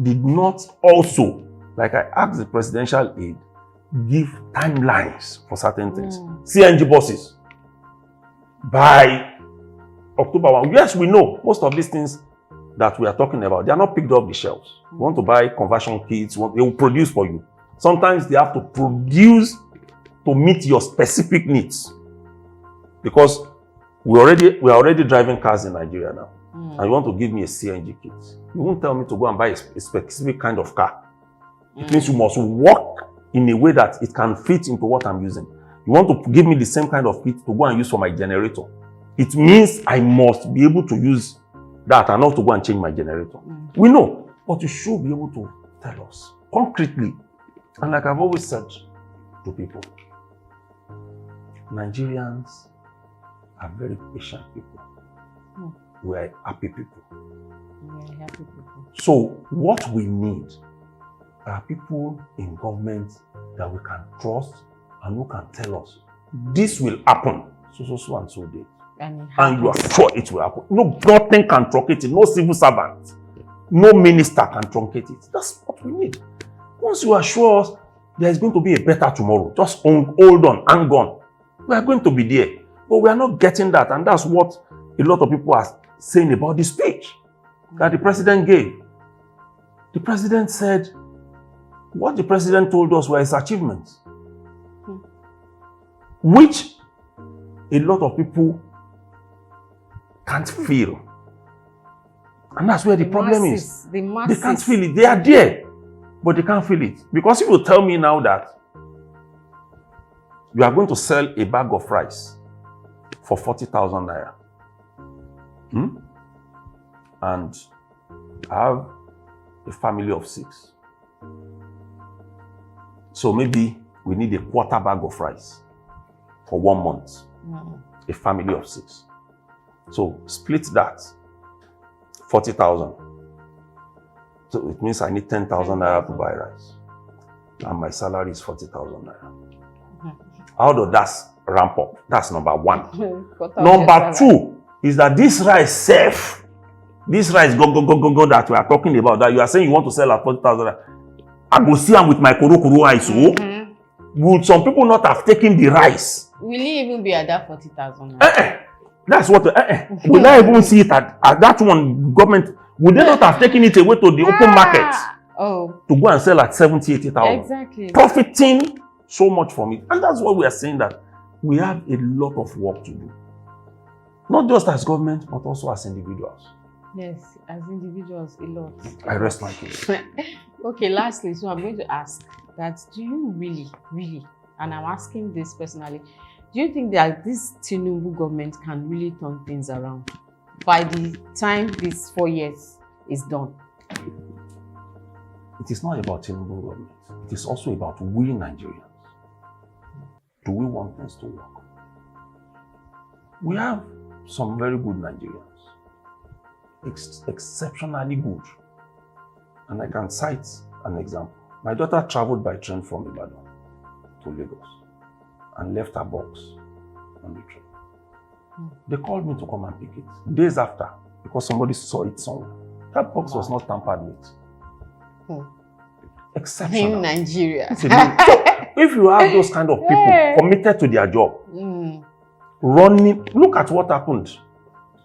did not also, like I asked the presidential aide, give timelines for certain things. CNG buses by October 1. Yes, we know most of these things that we are talking about, they are not picked up the shelves. You want to buy conversion kits, they will produce for you. Sometimes they have to produce to meet your specific needs. Because we are already driving cars in Nigeria now. And you want to give me a CNG kit. You won't tell me to go and buy a specific kind of car. It means you must work in a way that it can fit into what I'm using. You want to give me the same kind of kit to go and use for my generator. It means I must be able to use that and not to go and change my generator. We know, but you should be able to tell us concretely. And like I've always said to people, Nigerians are very patient people. We are happy people. So what we need are people in government that we can trust and who can tell us this will happen so and so day. And you are sure it will happen. No, nothing can truncate it. No civil servant, no minister can truncate it. That's what we need. Once you assure us there is going to be a better tomorrow, just hold on, hang on. We are going to be there. But we are not getting that. And that's what a lot of people are saying about the speech that the president gave. The president said, what the president told us were his achievements, which a lot of people can't feel. And that's where the problem is. They can't feel it. They are there, but they can't feel it. Because if you tell me now that you are going to sell a bag of rice for 40,000 naira, and I have a family of 6. So maybe we need a quarter bag of rice for 1 month. A family of 6. So split that, 40,000. So it means I need 10,000 naira to buy rice. And my salary is 40,000 naira. How does that ramp up? That's number 1. Number 2 is that this rice safe. This rice go that we are talking about, that you are saying you want to sell at 40,000. I go see them with my kuru eyes. Would some people not have taken the rice? Will it even be at that 40,000? That's what. Will I even see it at that one? Government, would they not have taken it away to the open market? To go and sell at 70,000, 80,000? Exactly. Profiting so much from it. And that's what we are saying, that we have a lot of work to do. Not just as government, but also as individuals. Yes, as individuals, a lot. I rest my case. Okay, lastly, so I'm going to ask that, do you really, and I'm asking this personally, do you think that this Tinubu government can really turn things around by the time this 4 years is done? It is not about Tinubu government. It is also about we Nigerians. Do we want things to work? We have some very good Nigerians. Exceptionally good. And I can cite an example. My daughter traveled by train from Ibadan to Lagos and left her box on the train. They called me to come and pick it days after because somebody saw it somewhere. That box was not tampered with. Exceptional. In Nigeria. So if you have those kind of people committed to their job, running, look at what happened.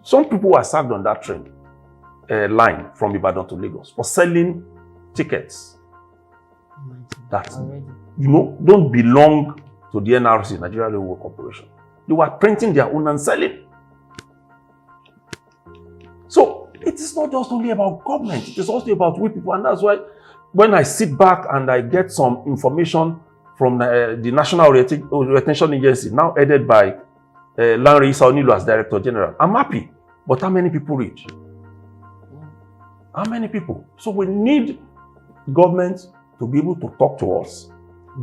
Some people were sacked on that train line from Ibadan to Lagos for selling tickets that don't belong to the NRC, Nigeria Railway Corporation. They were printing their own and selling. So it is not just only about government, it is also about we people, and that's why when I sit back and I get some information from the National Retention Agency, now headed by Lanre Onilu as Director General, I'm happy. But how many people read? How many people? So we need government to be able to talk to us,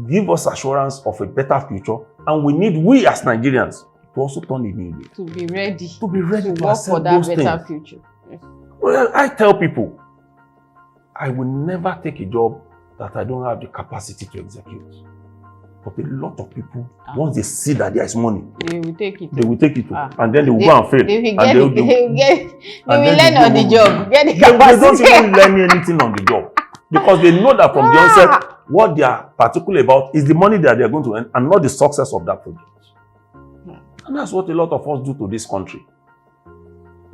give us assurance of a better future, and we need we as Nigerians to also turn the new way. To be ready. To be ready to work for that better things. Future. Yes. Well, I tell people, I will never take a job that I don't have the capacity to execute. But a lot of people, once they see that there is money, they will take it. They will take it, and then they will go and fail. They will learn on the job. Get the they don't even learn anything on the job because they know that from the onset, what they are particular about is the money that they are going to earn and not the success of that project. And that's what a lot of us do to this country.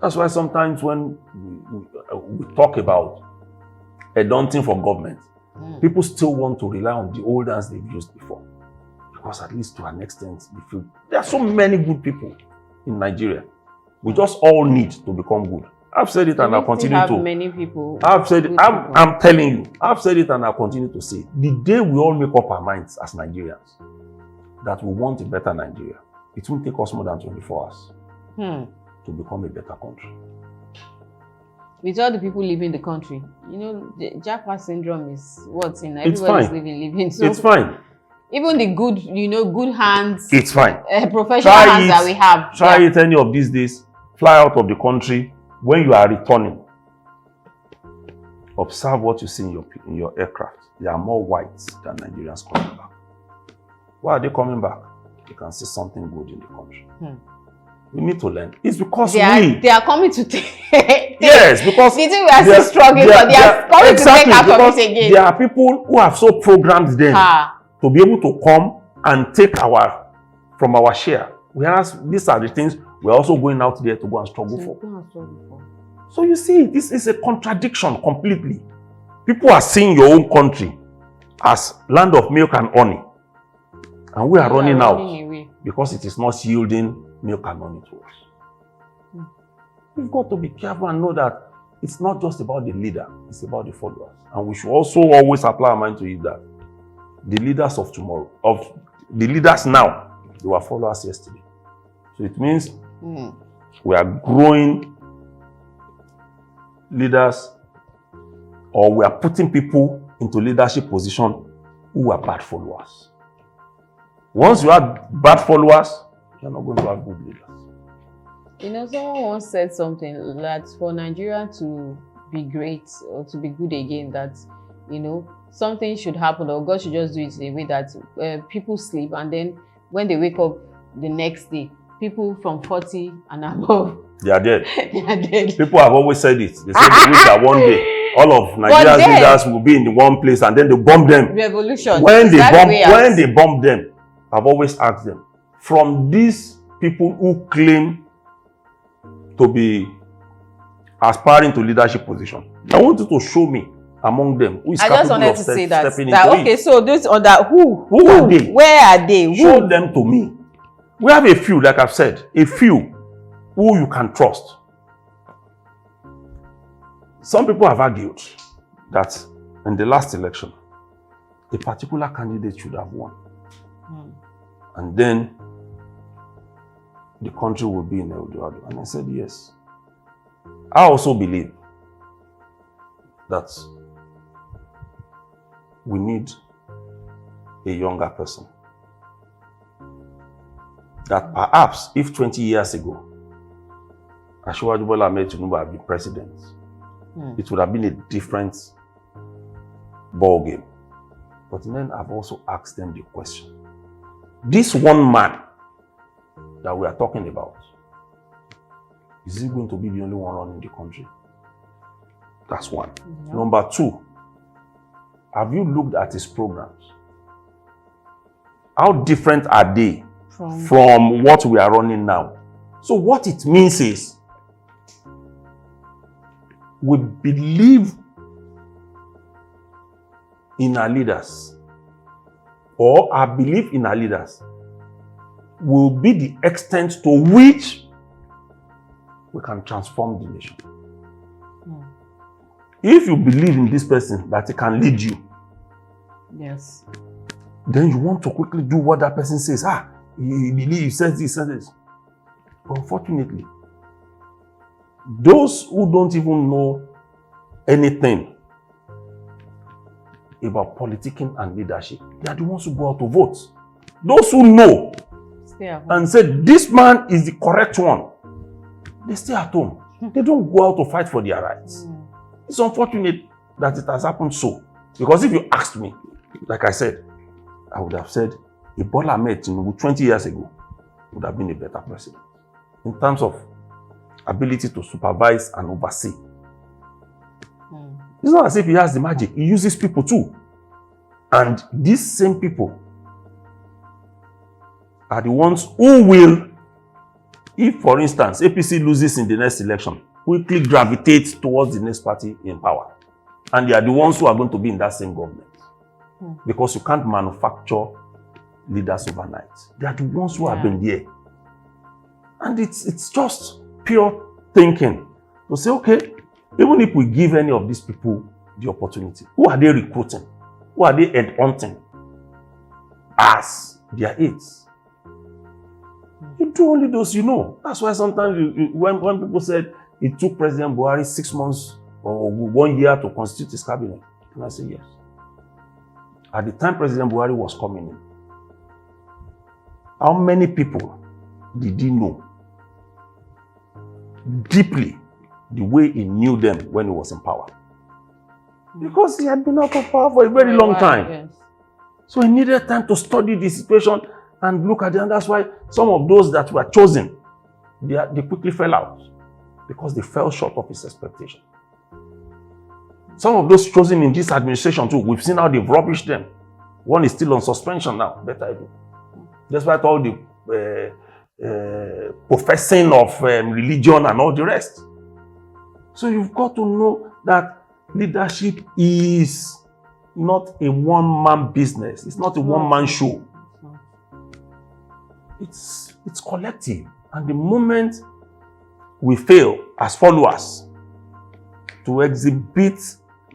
That's why sometimes when we talk about a daunting for government, people still want to rely on the old hands they've used before. Because at least to an extent, they feel there are so many good people in Nigeria. We just all need to become good. I've said it and I'll continue to. Many people. I've said it. I'm telling you. I've said it and I'll continue to say. The day we all make up our minds as Nigerians that we want a better Nigeria, it won't take us more than 24 hours to become a better country. With all the people leaving the country, the jackpot syndrome is what's in everybody's living. So it's fine. Even the good, good hands. It's fine. Professional hands that we have. Try it any of these days. Fly out of the country. When you are returning, observe what you see in your aircraft. There are more whites than Nigerians coming back. Why are they coming back? They can see something good in the country. We need to learn. It's because they are coming to take. Yes, because we are still struggling, but they are coming to take out of it again. There are people who have so programmed them to be able to come and take from our share. These are the things we're also going out there to go and struggle for. So you see, this is a contradiction completely. People are seeing your own country as land of milk and honey. And we are running out because it is not yielding milk and honey to us. We've got to be careful and know that it's not just about the leader, it's about the followers. And we should also always apply our mind to it that the leaders of tomorrow, of the leaders now, they were followers yesterday. So it means we are growing leaders, or we are putting people into leadership position who are bad followers. Once you have bad followers, you're not going to have good leaders. Someone once said something that for Nigeria to be great or to be good again, that, something should happen, or God should just do it in a way that people sleep, and then when they wake up the next day, people from 40 and above, they are dead. They are dead. People have always said it. They say they wish that one day all of Nigeria's leaders will be in the one place and then they bomb them. Revolution. When they bomb them, I've always asked them, from these people who claim to be aspiring to leadership position, I want you to show me among them who is capable of stepping into it. Okay, so this on that, who are they? Where are they? Show them to me. We have a few, like I've said, a few who you can trust. Some people have argued that in the last election, a particular candidate should have won. And then the country will be in Eldorado. And I said, yes. I also believe that we need a younger person. That perhaps if 20 years ago, Asiwaju Bola Ahmed Tinubu had been president, it would have been a different ball game. But then I've also asked them the question. This one man that we are talking about, is he going to be the only one running the country? That's one. Yeah. Number two, have you looked at his programs? How different are they from what we are running now? So what it means is, we believe in our leaders, or our belief in our leaders will be the extent to which we can transform the nation. If you believe in this person that he can lead you, yes, then you want to quickly do what that person says. He believes, he says this, says this. But unfortunately, those who don't even know anything about politicking and leadership, they are the ones who go out to vote. Those who know and said, this man is the correct one, they stay at home. They don't go out to fight for their rights. It's unfortunate that it has happened so. Because if you asked me, like I said, I would have said, Bola Ahmed Tinubu 20 years ago would have been a better president in terms of ability to supervise and oversee. It's not as if he has the magic. He uses people too. And these same people are the ones who will, if for instance, APC loses in the next election, quickly gravitate towards the next party in power. And they are the ones who are going to be in that same government. Because you can't manufacture leaders overnight. They are the ones who have been there. And it's just pure thinking to say, okay, even if we give any of these people the opportunity, who are they recruiting? Who are they headhunting as their aides? You do only those you know. That's why sometimes when people said it took President Buhari 6 months or 1 year to constitute his cabinet, and I say yes. At the time President Buhari was coming in, how many people did he know deeply the way he knew them when he was in power? Because he had been out of power for a very long time. Yes. So he needed time to study the situation and look at it. And that's why some of those that were chosen, they quickly fell out because they fell short of his expectation. Some of those chosen in this administration too, we've seen how they've rubbished them. One is still on suspension now, better even. Despite all the professing of religion and all the rest. So you've got to know that leadership is not a one-man business. It's not a one-man show. It's collective. And the moment we fail as followers to exhibit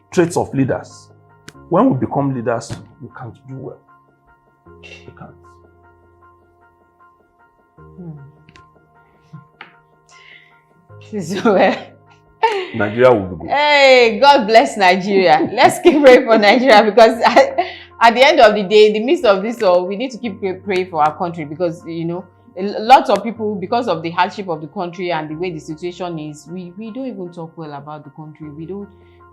traits of leaders, when we become leaders, we can't do well. We can't. So, Nigeria will be good. Hey, God bless Nigeria. Let's keep praying for Nigeria, because at the end of the day, in the midst of this all, we need to keep praying for our country, because, you know, lots of people, because of the hardship of the country and the way the situation is, we don't even talk well about the country.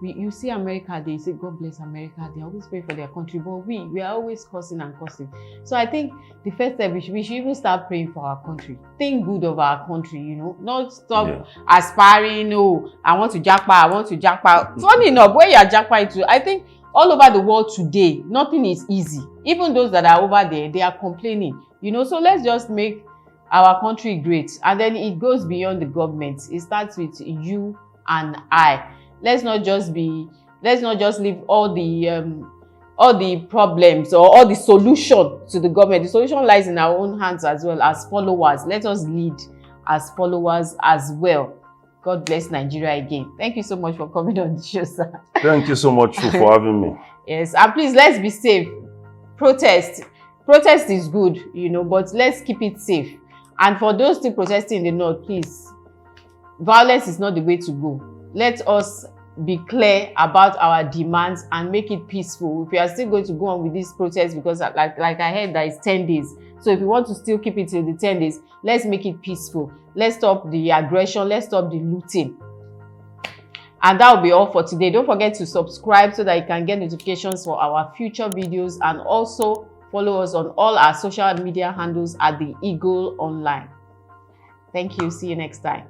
You see America, they say, God bless America. They always pray for their country, but we are always cursing and cursing. So I think the first step, we should even start praying for our country. Think good of our country, you know, not stop aspiring, oh, I want to jackpot. Funny enough, where you are jackpot into, I think all over the world today, nothing is easy. Even those that are over there, they are complaining, you know. So let's just make our country great. And then it goes beyond the government. It starts with you and I. Let's not just leave all the problems or all the solution to the government. The solution lies in our own hands as well as followers. Let us lead as followers as well. God bless Nigeria again. Thank you so much for coming on the show, sir. Thank you so much for having me. Yes, and please, let's be safe. Protest is good, you know, but let's keep it safe. And for those still protesting in the north, please, violence is not the way to go. Let us be clear about our demands and make it peaceful. If you are still going to go on with this protest, because like I heard that it's 10 days. So if you want to still keep it till the 10 days, let's make it peaceful. Let's stop the aggression. Let's stop the looting. And that will be all for today. Don't forget to subscribe so that you can get notifications for our future videos, and also follow us on all our social media handles at The Eagle Online. Thank you. See you next time.